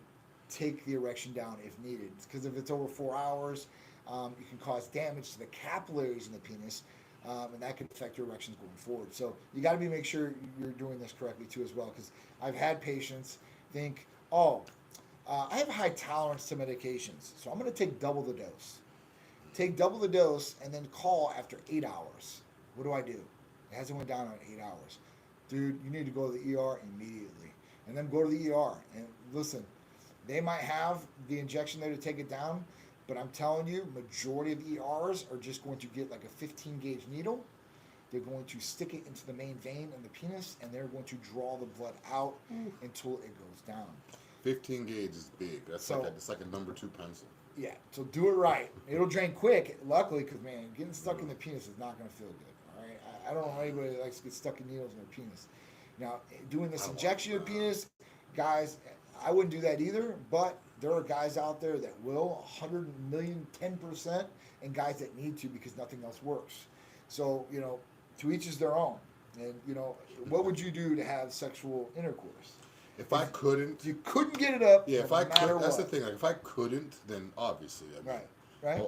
take the erection down if needed. Because if it's over 4 hours, you can cause damage to the capillaries in the penis, and that could affect your erections going forward. So you got to make sure you're doing this correctly too as well. Because I've had patients think, I have a high tolerance to medications, so I'm going to take double the dose. Take double the dose and then call after 8 hours. What do? It hasn't went down in 8 hours. Dude, you need to go to the ER immediately. And then go to the ER. And listen, they might have the injection there to take it down, but I'm telling you, majority of ERs are just going to get like a 15-gauge needle. They're going to stick it into the main vein in the penis, and they're going to draw the blood out until it goes down. 15 gauge is big. It's like a number 2 pencil. Yeah, so do it right. It'll drain quick, luckily, because, man, getting stuck in the penis is not going to feel good. I don't know anybody that likes to get stuck in needles in their penis. Now, doing this injection in the penis, guys, I wouldn't do that either, but there are guys out there that will, 100 million, 10%, and guys that need to because nothing else works. So, to each is their own. And, what would you do to have sexual intercourse? If I couldn't... You couldn't get it up, yeah, if I could, that's the thing. Like, if I couldn't, then obviously, right. Yeah.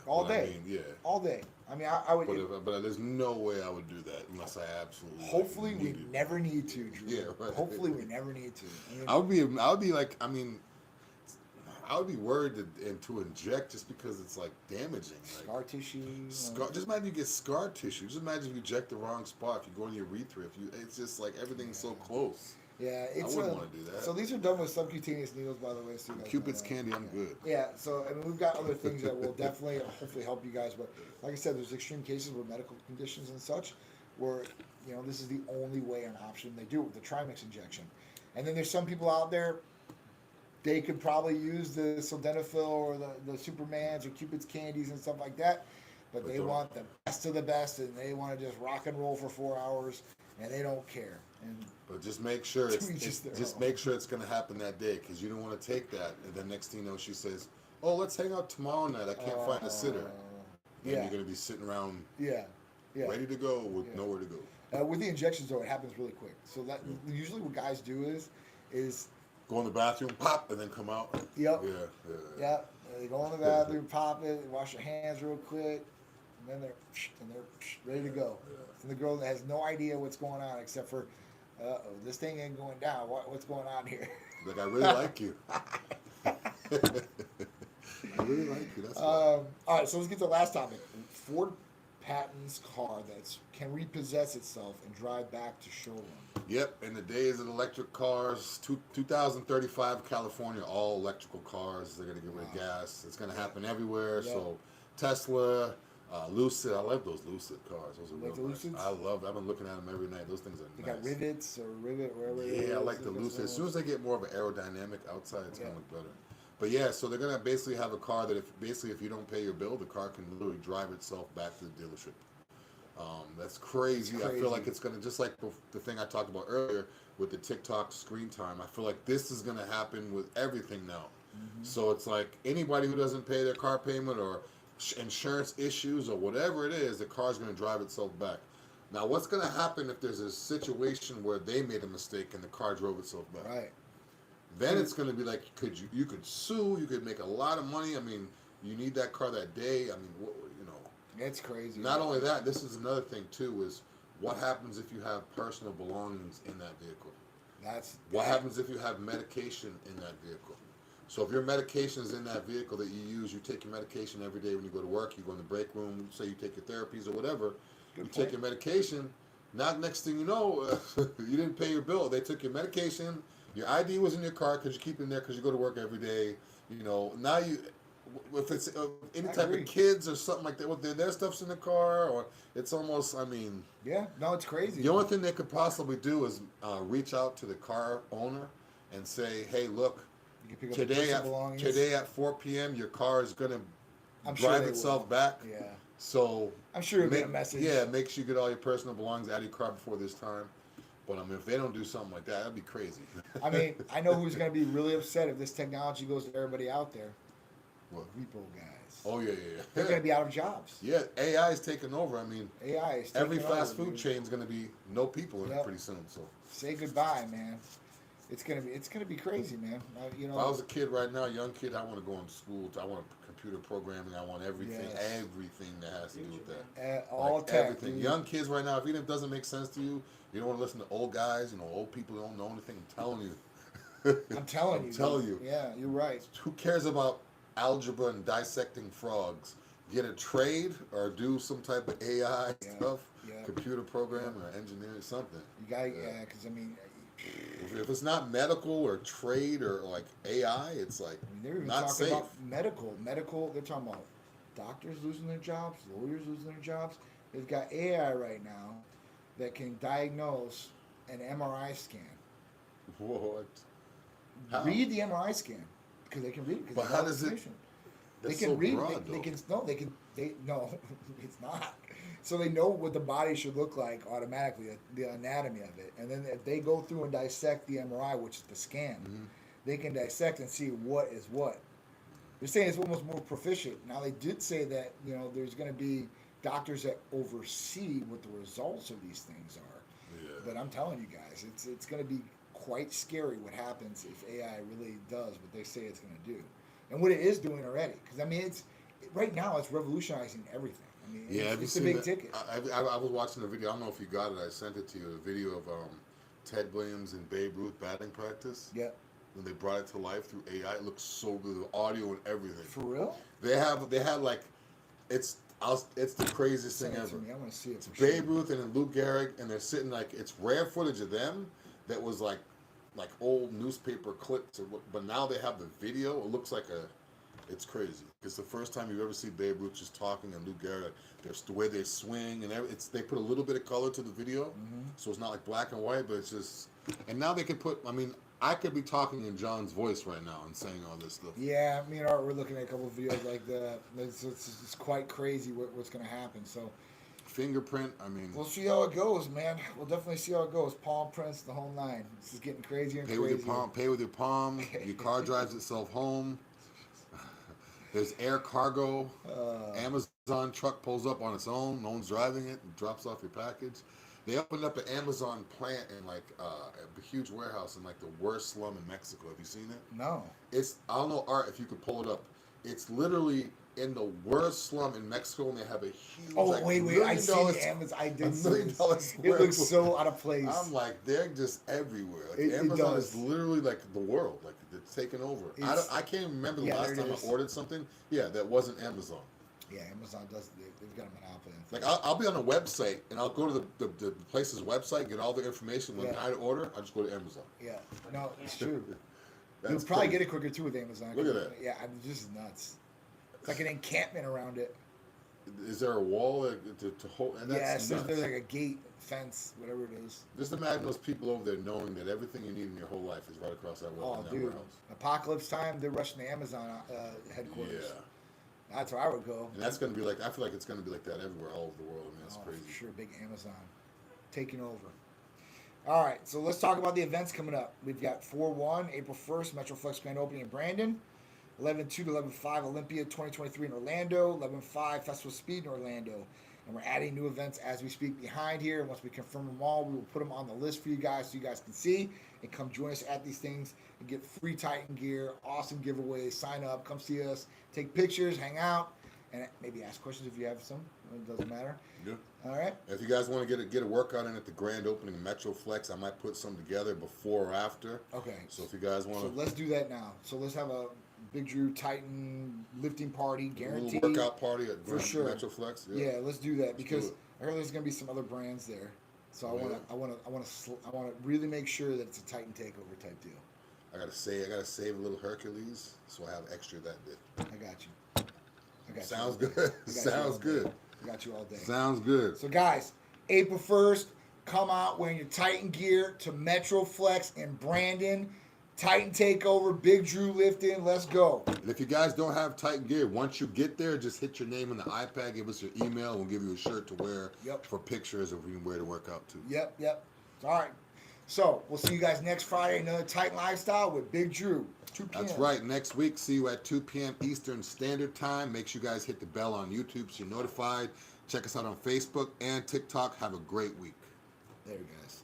All day. I mean, yeah. All day. I mean, I would... But there's no way I would do that unless I absolutely... Hopefully we never need to, Drew. Yeah, right. Hopefully we never need to. I would be like, I would be worried to inject just because it's like damaging. Scar tissue. Just imagine you get scar tissue. Just imagine if you inject the wrong spot. If you go in your urethra, it's just like everything's so close. Yeah, I wouldn't want to do that. So these are done with subcutaneous needles, by the way. So Cupid's candy, I'm good. Yeah, so we've got other things that will definitely, hopefully, help you guys. But like I said, there's extreme cases with medical conditions and such, where this is the only way and option they do it with the Trimix injection. And then there's some people out there, they could probably use the sildenafil or the Supermans or Cupid's candies and stuff like that, but they want the best of the best, and they want to just rock and roll for 4 hours, and they don't care. But just make sure make sure it's going to happen that day, because you don't want to take that, and then next thing you know, she says, "Oh, let's hang out tomorrow night. I can't find a sitter." And you're going to be sitting around, ready to go with nowhere to go. With the injections, though, it happens really quick. So that usually what guys do is go in the bathroom, pop, and then come out. Yep. Yeah. They go in the bathroom, pop it, wash their hands real quick, and then they're ready to go. And the girl that has no idea what's going on except for, this thing ain't going down. What's going on here? Like, I really like you. I really like you. That's all right, so let's get to the last topic. Ford patents car that can repossess itself and drive back to showroom. Yep, in the days of electric cars, 2035 California, all electrical cars. They're going to get rid of gas. It's going to happen everywhere. Yep. So Tesla, Lucid. I love those Lucid cars. Those are real nice. I love them. I've been looking at them every night. Those things are nice. They got rivets or rivet, wherever it is. Yeah, I like the Lucid. As soon as they get more of an aerodynamic outside, it's going to look better. But yeah, so they're going to basically have a car that if you don't pay your bill, the car can literally drive itself back to the dealership. That's crazy. I feel like it's going to, just like the thing I talked about earlier with the TikTok screen time, I feel like this is going to happen with everything now. Mm-hmm. So it's like anybody who doesn't pay their car payment or insurance issues or whatever it is, the car's going to drive itself back. Now, what's going to happen if there's a situation where they made a mistake and the car drove itself back? Right. Then it's going to be like, you could sue, you could make a lot of money. I mean, you need that car that day. I mean, it's crazy. Not only that, this is another thing too, is What happens if you have personal belongings in that vehicle? What that. happens if you have medication in that vehicle? So if your medication is in that vehicle that you use, you take your medication every day when you go to work, you go in the break room, say you take your therapies or whatever, take your medication, not next thing you know, you didn't pay your bill. They took your medication, your ID was in your car because you keep it in there because you go to work every day. You know, now you, if it's any type of kids or something like that, well, their stuff's in the car, or it's almost, I mean. Yeah, no, it's crazy. The only thing they could possibly do is reach out to the car owner and say, hey, look, today at 4 p.m. your car is going to drive itself back. Yeah. So I'm sure you'll get a message. Yeah, make sure you get all your personal belongings out of your car before this time. But I mean, if they don't do something like that, that'd be crazy. I mean, I know who's going to be really upset if this technology goes to everybody out there. What? Repo guys. Oh yeah. They're going to be out of jobs. Yeah, AI is taking over. I mean, AI is taking every fast over, food chain is going to be no people in it pretty soon. So say goodbye, man. It's gonna be crazy, man. You know, if I was a kid right now, young kid, I want to go into school. I want computer programming. I want everything that has to do with that. All like tech. Everything. Dude. Young kids right now, if it doesn't make sense to you, you don't want to listen to old guys. You know, old people don't know anything. I'm telling you. I'm telling you. Telling you. Yeah, you're right. Who cares about algebra and dissecting frogs? Get a trade or do some type of AI stuff, computer programming or engineering, something. You got because I mean. If it's not medical or trade or like AI, it's like they're even not talking safe. about medical. They're talking about doctors losing their jobs, lawyers losing their jobs. They've got AI right now that can diagnose an MRI scan. What? How? Read the MRI scan because they can read it. But how does it? They can read. They can no. No. It's not. So they know what the body should look like automatically, the anatomy of it. And then if they go through and dissect the MRI, which is the scan, they can dissect and see what is what. They're saying it's almost more proficient. Now they did say that, you know, there's going to be doctors that oversee what the results of these things are. Yeah. But I'm telling you guys, it's going to be quite scary what happens if AI really does what they say it's going to do. And what it is doing already. Because, I mean, right now it's revolutionizing everything. I mean, it's a big ticket. I was watching the video. I don't know if you got it. I sent it to you. A video of Ted Williams and Babe Ruth batting practice. Yeah. When they brought it to life through AI, it looks so good. The audio and everything. For real? They had like, it's the craziest thing ever. I want to see it. Babe Ruth and Lou Gehrig, and they're sitting like, it's rare footage of them that was like old newspaper clips, but now they have the video. It looks like it's crazy. It's the first time you've ever seen Babe Ruth just talking and Lou Gehrig. There's the way they swing and they put a little bit of color to the video, so it's not like black and white, but it's just. And now they could put. I mean, I could be talking in John's voice right now and saying all this stuff. Yeah, me and Art were looking at a couple of videos like that. It's quite crazy what's going to happen. So. Fingerprint. I mean, we'll see how it goes, man. We'll definitely see how it goes. Palm prints, the whole nine. This is getting crazier and crazier. Pay with your palm. Your car drives itself home. There's air cargo. Amazon truck pulls up on its own. No one's driving it. And drops off your package. They opened up an Amazon plant in like a huge warehouse in like the worst slum in Mexico. Have you seen it? No. I don't know, Art, if you could pull it up. It's literally in the worst slum in Mexico, and they have a huge. Oh, wait! I see Amazon. I did see this. It looks so out of place. I'm like, they're just everywhere. Like, Amazon is literally like the world. Like it's taken over. I can't remember the last time I ordered something. Yeah, that wasn't Amazon. Yeah, Amazon does. They've got a monopoly. Like I'll be on a website and I'll go to the place's website, get all the information. When I order, I just go to Amazon. Yeah, no, it's true. You'll probably get it quicker too with Amazon. Look at that. Yeah, I'm just nuts. It's like an encampment around it. Is there a wall to hold? And that's there's like a gate, fence, whatever it is. Just imagine those people over there knowing that everything you need in your whole life is right across that wall. Oh, dude. Apocalypse time, they're rushing the Amazon headquarters. Yeah. That's where I would go. And that's going to be like, I feel like it's going to be like that everywhere, all over the world. I mean, that's crazy. For sure, big Amazon taking over. All right, so let's talk about the events coming up. We've got 4/1, April 1st, Metroflex Grand Opening in Brandon. 11/2 to 11/5, Olympia 2023 in Orlando. 11/5, Festival Speed in Orlando. And we're adding new events as we speak behind here. And once we confirm them all, we will put them on the list for you guys so you guys can see and come join us at these things and get free Titan gear, awesome giveaways. Sign up, come see us, take pictures, hang out, and maybe ask questions if you have some. It doesn't matter. Yeah. All right. If you guys want to get a workout in at the grand opening of Metroflex, I might put some together before or after. Okay. So if you guys want So to, let's do that now. So let's have a Big Dru Titan lifting party, a guaranteed. little workout party at For sure. Metroflex. Yeah, let's do that because do it. I heard there's gonna be some other brands there. So I want to really make sure that it's a Titan takeover type deal. I gotta save a little Hercules, so I have extra that day. I got you. I got Sounds you. good. Sounds good. I got you all day. Sounds good. So guys, April 1st, come out wearing your Titan gear to Metroflex in Brandon. Titan takeover, Big Dru lifting. Let's go. And if you guys don't have Titan gear, once you get there, just hit your name on the iPad, give us your email, we'll give you a shirt to wear for pictures of where to work out too. Yep. All right. So we'll see you guys next Friday. Another Titan Lifestyle with Big Dru. 2 p.m. That's right. Next week, see you at 2 p.m. Eastern Standard Time. Make sure you guys hit the bell on YouTube so you're notified. Check us out on Facebook and TikTok. Have a great week. There you guys.